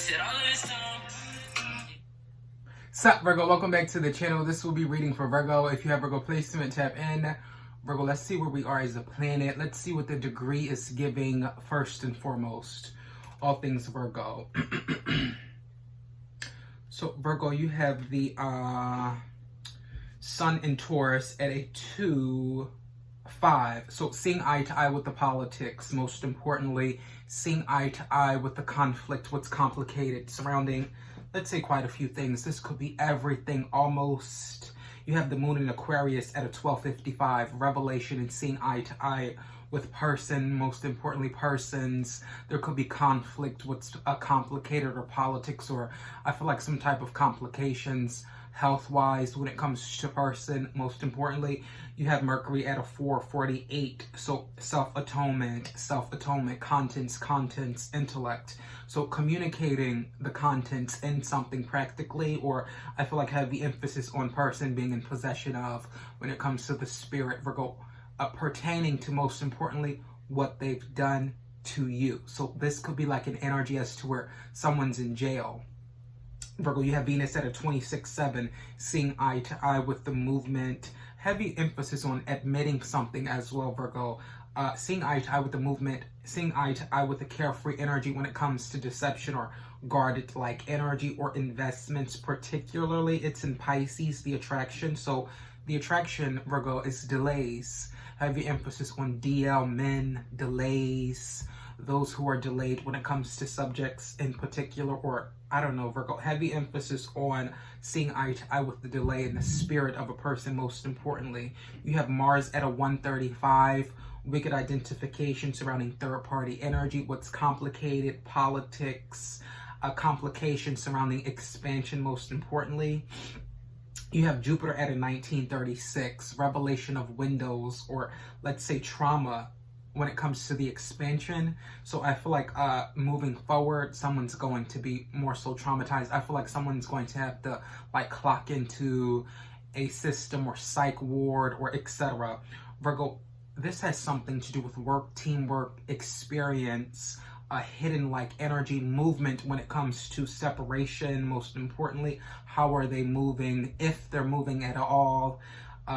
wasted all of this time. Sup, Virgo? Welcome back to the channel. This will be reading for Virgo. If you have Virgo placement, tap in. Virgo, let's see where we are as a planet. Let's see what the degree is giving first and foremost. All things Virgo. So, Virgo, you have the Sun in Taurus at a 2-5. So, seeing eye to eye with the politics, most importantly, seeing eye to eye with the conflict, what's complicated surrounding, let's say, quite a few things. This could be everything almost. You have the Moon in Aquarius at a 12:55, revelation and seeing eye to eye with person, most importantly persons. There could be conflict, what's complicated, or politics, or I feel like some type of complications health-wise when it comes to person. Most importantly, you have Mercury at a 4:48, so self-atonement, contents, intellect. So communicating the contents in something practically, or I feel like heavy emphasis on person being in possession of when it comes to the spirit, Virgo, pertaining to, most importantly, what they've done to you. So this could be like an energy as to where someone's in jail. Virgo, you have Venus at a 26-7, seeing eye to eye with the movement. Heavy emphasis on admitting something as well, Virgo. Seeing eye to eye with the movement, seeing eye to eye with the carefree energy when it comes to deception or guarded-like energy or investments. Particularly, it's in Pisces, the attraction. So the attraction, Virgo, is delays. Heavy emphasis on DL, men, delays, those who are delayed when it comes to subjects in particular, or I don't know, Virgo, heavy emphasis on seeing eye to eye with the delay in the spirit of a person, most importantly. You have Mars at a 135, wicked identification surrounding third-party energy, what's complicated, politics, a complication surrounding expansion, most importantly. You have Jupiter at a 1936, revelation of windows, or let's say trauma when it comes to the expansion. So I feel like moving forward, someone's going to be more so traumatized. I feel like someone's going to have to like clock into a system or psych ward or etc. Virgo, this has something to do with work, teamwork, experience, a hidden like energy movement when it comes to separation. Most importantly, how are they moving, if they're moving at all.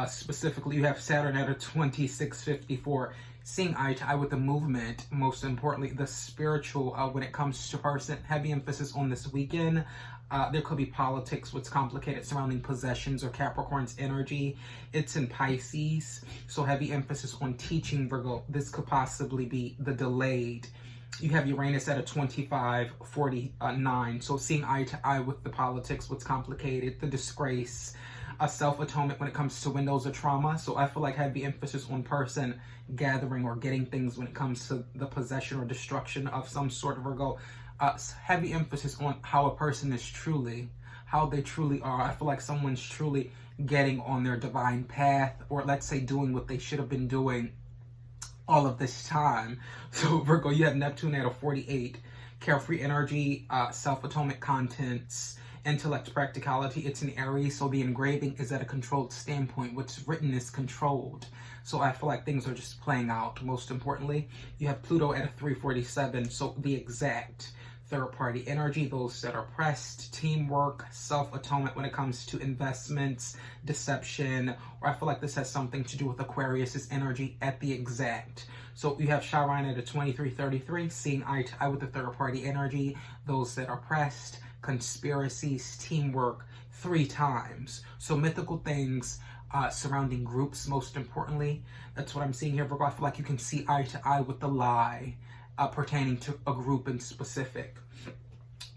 Specifically, you have Saturn at a 26:54, seeing eye to eye with the movement. Most importantly, the spiritual when it comes to person. Heavy emphasis on this weekend. There could be politics, what's complicated surrounding possessions or Capricorn's energy. It's in Pisces, so heavy emphasis on teaching, Virgo. This could possibly be the delayed. You have Uranus at a 25:49, so seeing eye to eye with the politics, what's complicated, the disgrace, a self-atonement when it comes to windows or trauma. So I feel like heavy emphasis on person gathering or getting things when it comes to the possession or destruction of some sort, Virgo. Heavy emphasis on how a person is truly, how they truly are. I feel like someone's truly getting on their divine path, or let's say doing what they should have been doing all of this time. So Virgo, you have Neptune at a 48, carefree energy, self-atonement, contents, intellect, practicality. It's in Aries, so the engraving is at a controlled standpoint. What's written is controlled. So I feel like things are just playing out. Most importantly, you have Pluto at a 3:47, so the exact third-party energy, those that are pressed, teamwork, self-atonement when it comes to investments, deception, or I feel like this has something to do with Aquarius's energy at the exact. So you have Chiron at a 23:33, seeing eye to eye with the third-party energy, those that are pressed, conspiracies, teamwork, 3 times. So mythical things surrounding groups, most importantly. That's what I'm seeing here, Virgo. I feel like you can see eye to eye with the lie pertaining to a group in specific.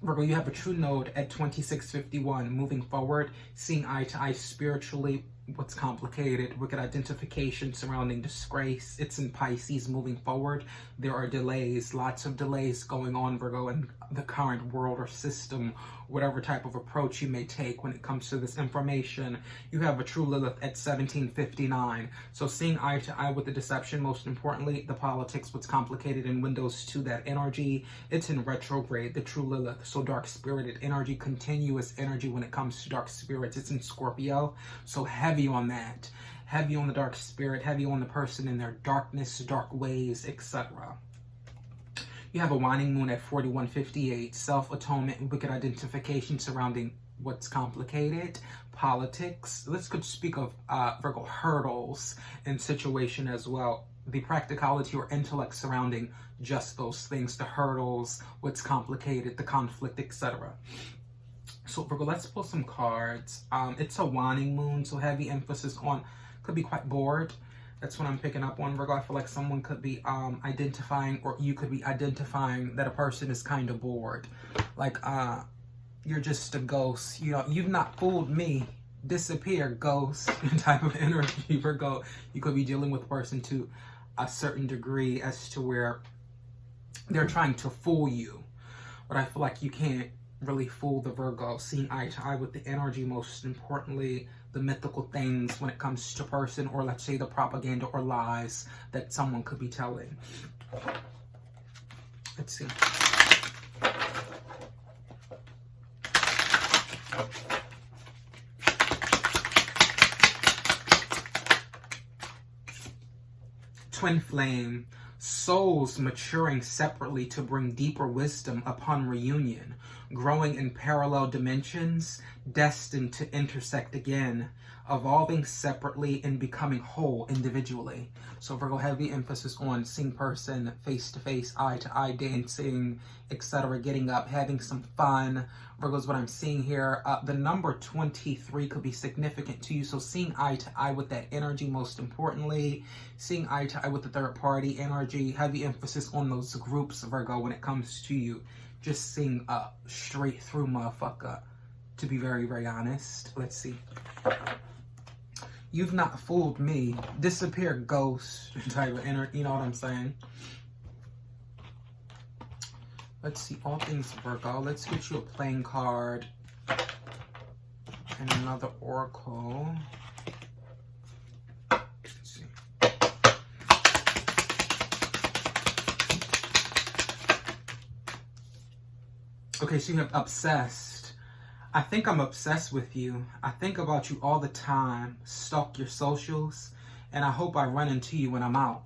Virgo, you have a true node at 26:51, moving forward, seeing eye to eye spiritually, what's complicated, wicked identification surrounding disgrace. It's in Pisces, moving forward. There are delays, lots of delays going on, Virgo, in the current world or system, whatever type of approach you may take when it comes to this information. You have a true Lilith at 17:59. So seeing eye to eye with the deception, most importantly, the politics, what's complicated in windows to that energy. It's in retrograde, the true Lilith. So dark spirited energy, continuous energy when it comes to dark spirits. It's in Scorpio. So heavy on that. Heavy on the dark spirit, heavy on the person in their darkness, dark ways, etc. You have a waning moon at 4158, self-atonement, wicked identification surrounding what's complicated, politics. Let's could speak of Virgo hurdles in situation as well. The practicality or intellect surrounding just those things, the hurdles, what's complicated, the conflict, etc. So Virgo, let's pull some cards. It's a waning moon, so heavy emphasis on, could be quite bored. That's what I'm picking up on, Virgo. I feel like someone could be identifying, or you could be identifying that a person is kind of bored. Like, you're just a ghost. You know, you've not fooled me. Disappear, ghost type of energy, Virgo. You could be dealing with a person to a certain degree as to where they're trying to fool you. But I feel like you can't really fool the Virgo. Seeing eye to eye with the energy, most importantly, the mythical things when it comes to person, or let's say the propaganda or lies that someone could be telling. Let's see. Twin flame, souls maturing separately to bring deeper wisdom upon reunion, growing in parallel dimensions, destined to intersect again, evolving separately and becoming whole individually. So Virgo, heavy emphasis on seeing person face to face, eye to eye, dancing, etc., getting up, having some fun. Virgo is what I'm seeing here. The number 23 could be significant to you. So seeing eye to eye with that energy, most importantly, seeing eye to eye with the third party energy, heavy emphasis on those groups, Virgo, when it comes to you. Just seeing straight through, motherfucker, to be very, very honest. Let's see. You've not fooled me. Disappear, ghost type of energy. You know what I'm saying? Let's see. All things Virgo. Let's get you a playing card and another oracle. Let's see. Okay, so you have obsessed. I think I'm obsessed with you. I think about you all the time, stalk your socials, and I hope I run into you when I'm out.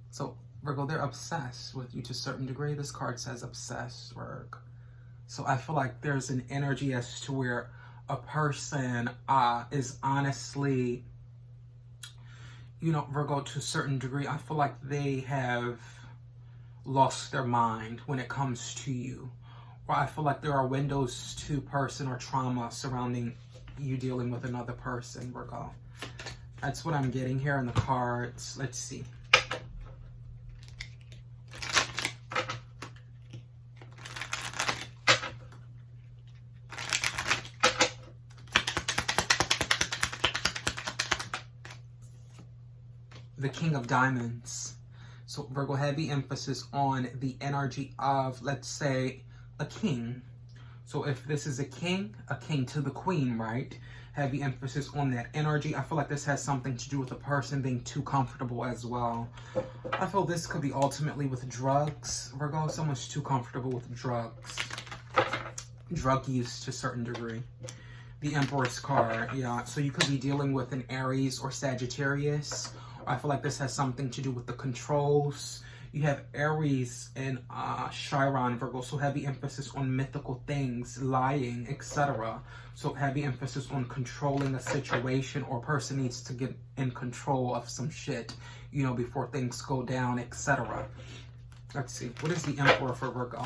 So, Virgo, they're obsessed with you to a certain degree. This card says obsessed, Virgo. So I feel like there's an energy as to where a person is honestly, you know, Virgo, to a certain degree, I feel like they have lost their mind when it comes to you. Or I feel like there are windows to person or trauma surrounding you dealing with another person, Virgo. That's what I'm getting here in the cards. Let's see. The King of Diamonds. So Virgo, heavy emphasis on the energy of, let's say, a king. So if this is a king to the queen, right? Heavy emphasis on that energy. I feel like this has something to do with the person being too comfortable as well. I feel this could be ultimately with drugs. Virgo, someone's too comfortable with drugs. Drug use to a certain degree. The Emperor's card, yeah. So you could be dealing with an Aries or Sagittarius. I feel like this has something to do with the controls. You have Aries and Chiron, Virgo, so heavy emphasis on mythical things, lying, etc. So heavy emphasis on controlling a situation, or person needs to get in control of some shit, you know, before things go down, etc. Let's see. What is the Emperor for Virgo?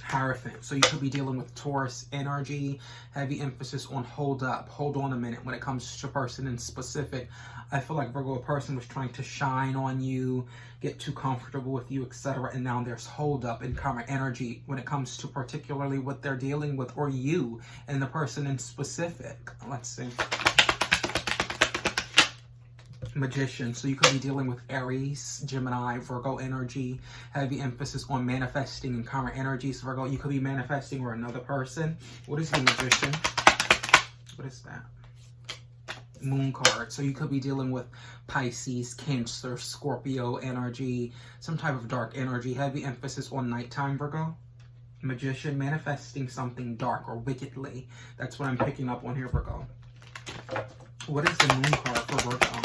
Hierophant. So you could be dealing with Taurus energy, heavy emphasis on hold up, hold on a minute when it comes to a person in specific. I feel like Virgo, a person was trying to shine on you, get too comfortable with you, etc. And now there's hold up and karma energy when it comes to particularly what they're dealing with, or you and the person in specific. Let's see. Magician. So you could be dealing with Aries, Gemini, Virgo energy, heavy emphasis on manifesting and karma energies. Virgo, you could be manifesting or another person. What is the Magician? What is that? Moon card. So you could be dealing with Pisces, Cancer, Scorpio energy, some type of dark energy, heavy emphasis on nighttime, Virgo. Magician, manifesting something dark or wickedly. That's what I'm picking up on here, Virgo. What is the Moon card for Virgo?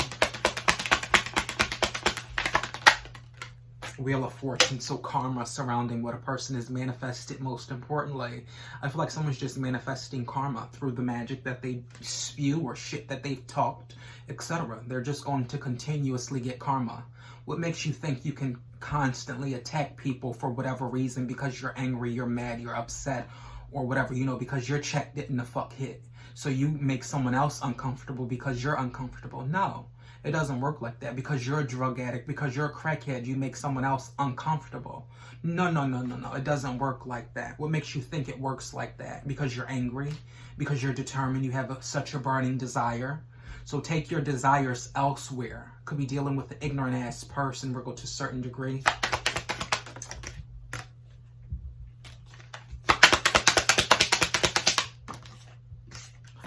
Wheel of Fortune, so karma surrounding what a person has manifested. Most importantly, I feel like someone's just manifesting karma through the magic that they spew or shit that they've talked, etc. They're just going to continuously get karma. What makes you think you can constantly attack people for whatever reason because you're angry, you're mad, you're upset, or whatever, you know, because your check didn't the fuck hit. So you make someone else uncomfortable because you're uncomfortable. No. It doesn't work like that. Because you're a drug addict, because you're a crackhead, you make someone else uncomfortable. No, no, no, no, no. It doesn't work like that. What makes you think it works like that? Because you're angry, because you're determined, you have such a burning desire. So take your desires elsewhere. Could be dealing with an ignorant ass person, Virgo, to a certain degree.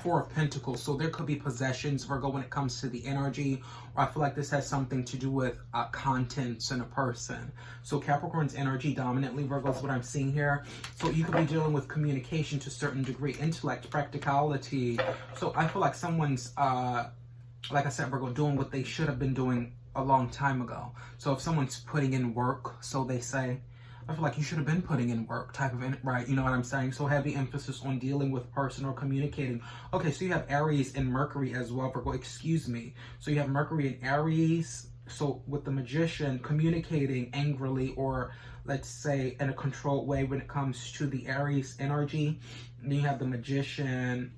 Four of Pentacles, so there could be possessions, Virgo, when it comes to the energy, or I feel like this has something to do with contents in a person. So Capricorn's energy dominantly, Virgo, is what I'm seeing here. So you could be dealing with communication to a certain degree, intellect, practicality. So I feel like someone's, like I said, Virgo, doing what they should have been doing a long time ago. So if someone's putting in work, so they say, I feel like you should have been putting in work type of, right? You know what I'm saying? So heavy emphasis on dealing with person or communicating. Okay, so you have Aries and Mercury as well, Virgo, excuse me. So you have Mercury and Aries. So with the Magician, communicating angrily or let's say in a controlled way when it comes to the Aries energy. And then you have the Magician,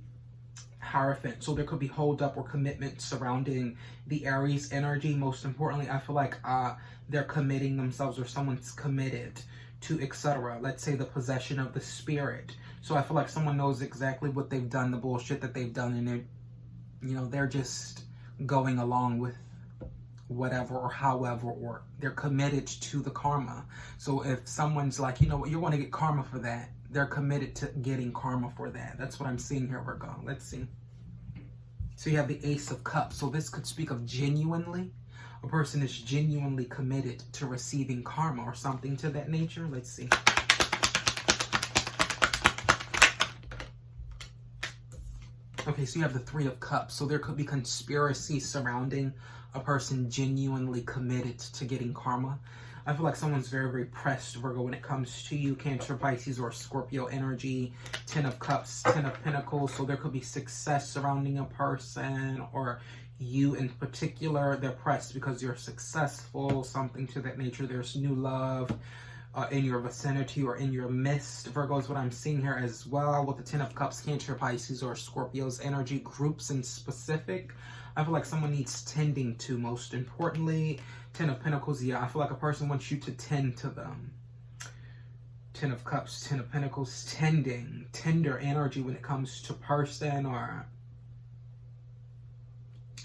Hierophant. So there could be hold up or commitment surrounding the Aries energy. Most importantly, I feel like they're committing themselves or someone's committed to etc. Let's say the possession of the spirit. So I feel like someone knows exactly what they've done, the bullshit that they've done, and they're, you know, they're just going along with whatever or however, or they're committed to the karma. So if someone's like, you know what, you're going to get karma for that, they're committed to getting karma for that. That's what I'm seeing here, Virgo. Let's see. So you have the Ace of Cups. So this could speak of genuinely. A person is genuinely committed to receiving karma or something to that nature. Let's see. Okay, so you have the Three of Cups. So there could be conspiracy surrounding a person genuinely committed to getting karma. I feel like someone's very, very pressed, Virgo, when it comes to you, Cancer, Pisces, or Scorpio energy. 10 of Cups, 10 of Pentacles. So there could be success surrounding a person or you in particular. They're pressed because you're successful, something to that nature. There's new love in your vicinity or in your midst. Virgo is what I'm seeing here as well with the 10 of Cups, Cancer, Pisces, or Scorpio's energy. Groups in specific. I feel like someone needs tending to, most importantly. 10 of Pentacles, yeah, I feel like a person wants you to tend to them. 10 of Cups, 10 of Pentacles, tending, tender energy when it comes to person or,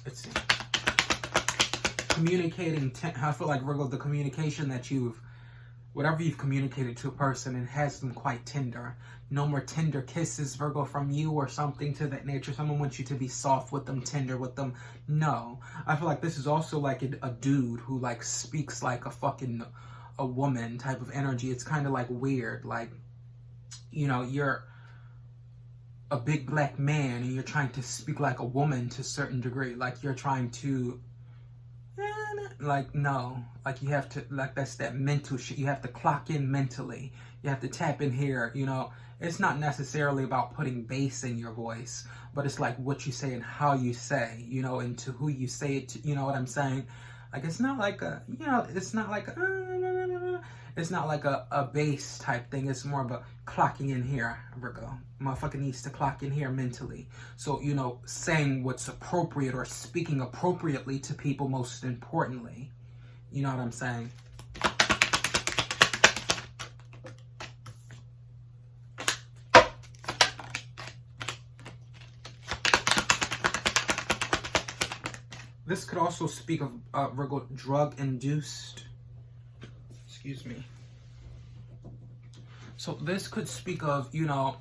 let's see, communicating. I feel like, Virgo, the communication that whatever you've communicated to a person, it has them quite tender. No more tender kisses, Virgo, from you or something to that nature. Someone wants you to be soft with them, tender with them. No. I feel like this is also like a dude who like speaks like a woman type of energy. It's kind of like weird. Like, you know, you're a big black man and you're trying to speak like a woman to a certain degree. Like you're trying to, like, no, like you have to, like that's that mental shit. You have to clock in mentally. You have to tap in here, you know. It's not necessarily about putting bass in your voice, but it's like what you say and how you say, you know, and to who you say it to, you know what I'm saying? Like, it's not like a, you know, it's not like it's not like a bass type thing. It's more of a clocking in here, Virgo. Motherfucker needs to clock in here mentally. So, you know, saying what's appropriate or speaking appropriately to people, most importantly. You know what I'm saying? This could also speak of, Virgo, drug-induced. Excuse me. So this could speak of, you know,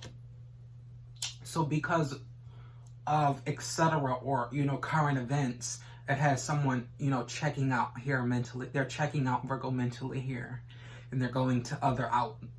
so because of etc. or, you know, current events, it has someone, you know, checking out here mentally. They're checking out, Virgo, mentally here. And they're going to other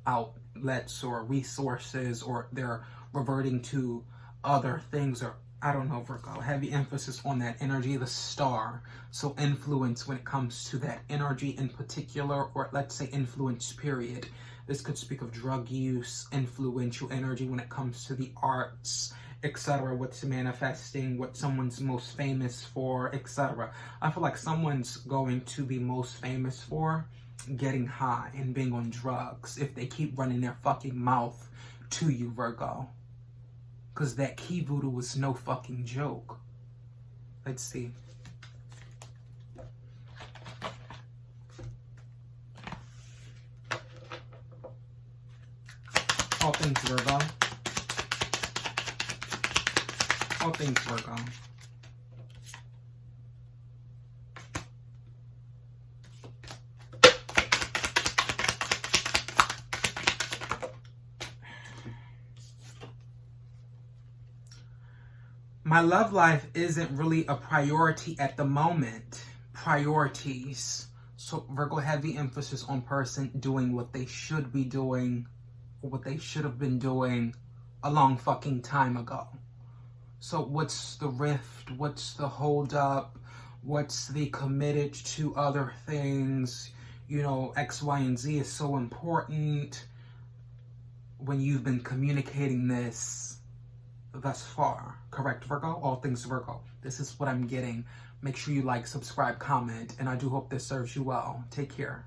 outlets or resources, or they're reverting to other things or I don't know, Virgo, heavy emphasis on that energy, the star. So influence when it comes to that energy in particular, or let's say influence period. This could speak of drug use, influential energy when it comes to the arts, etc. What's manifesting, what someone's most famous for, etc. I feel like someone's going to be most famous for getting high and being on drugs if they keep running their fucking mouth to you, Virgo. Because that key voodoo was no fucking joke. Let's see. All things Virgo. All things Virgo. My love life isn't really a priority at the moment. Priorities. So Virgo, heavy emphasis on person doing what they should be doing, or what they should have been doing a long fucking time ago. So what's the rift? What's the hold up? What's the committed to other things? You know, X, Y, and Z is so important when you've been communicating this thus far. Correct, Virgo? All things Virgo. This is what I'm getting. Make sure you like, subscribe, comment, and I do hope this serves you well. Take care.